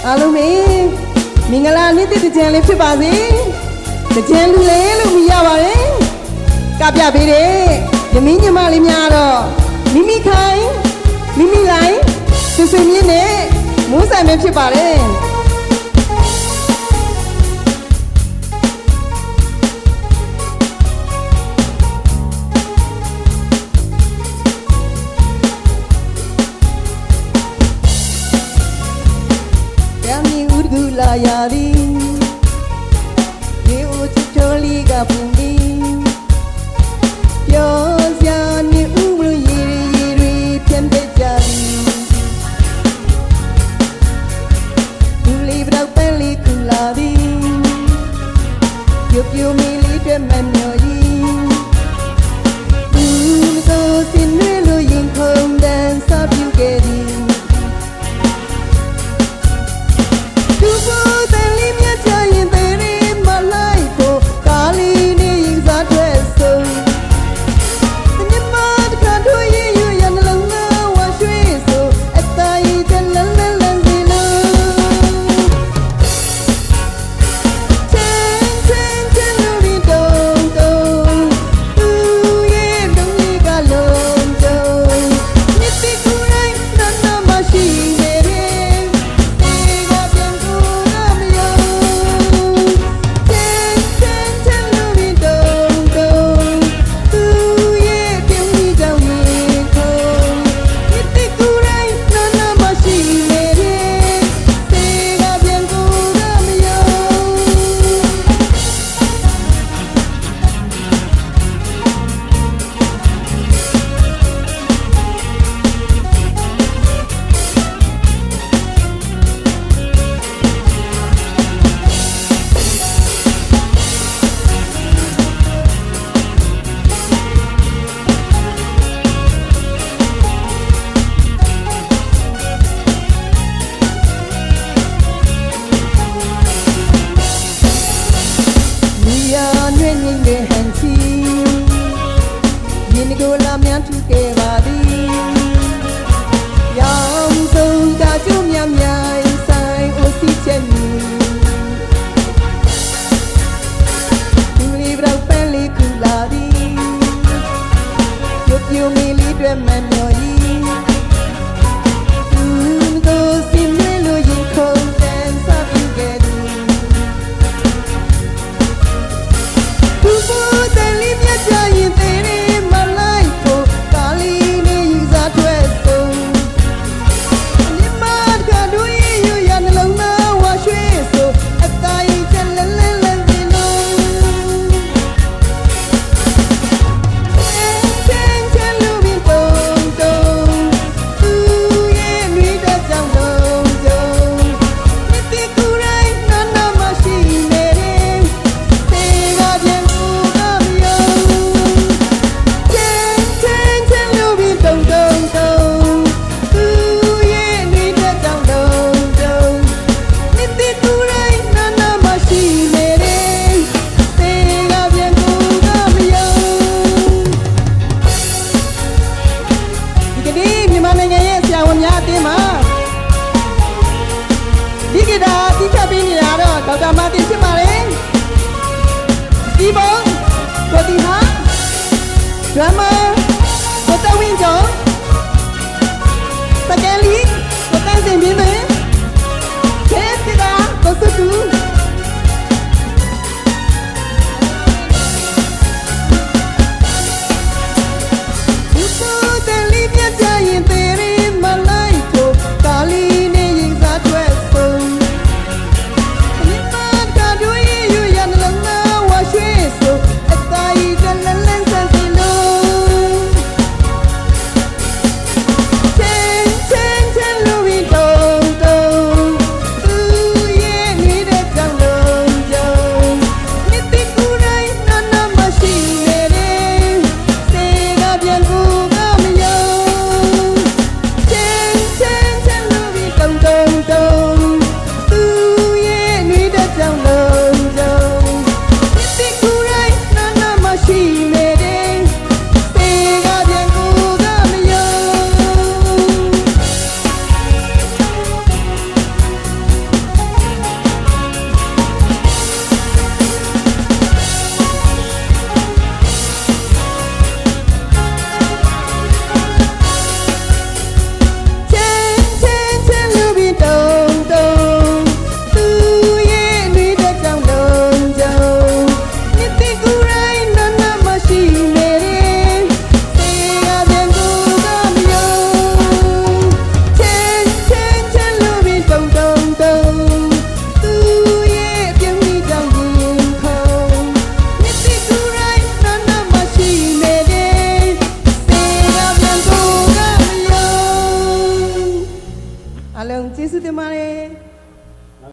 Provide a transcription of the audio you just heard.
အားလုံးပဲမင်္ဂလာနေ့တကြံလေးဖြစ်ပါစေတကြံလူလေးလို့မြည်ရပါတယ်ကပြပေးတဲ့ယမင်းညီမလေးများတော့မိမိခိုင်မိမိလိုက်ဆွေဆွေမြင့်နဲ့မိုးဆိုင်ပဲဖြစ်ပါတယ်လာရသည်ဒီဦးချစ်တော်လေးကပူပြီးပြောစရာနေဦးလို့ရည်ရည်ပြန်ပြကြသည်သူလေးပြောက်ပန်းလေးကူလာသည်ပြပြမီလေးတွေမမျော်ရီသူဆိုစင်ရွေးလို့ရင်ခုန်တန်းစားပြခဲ့သည်ကိုလာများထူခဲ့ပါသည်ရောင်စုံကကျုံမြမြိုင်ဆိုင်အိုစီချက်မီသူလေးပြောက်ပန်းလေးကူလာသည်ပြပြမီလေးတွေမမျော်ရီသူတို့စီမွေးလို့ရင်ခုန်တန်းစားပြခဲ့သည်သူတို့တန်လေးမြတ်ကြရင်သေးတယ်ဒီကဒါတိကျပေးနေရတော့ဒေါက်တာမာတင်ဖြစ်ပါလေဒီဘုံကိုတီဟာဒရမာ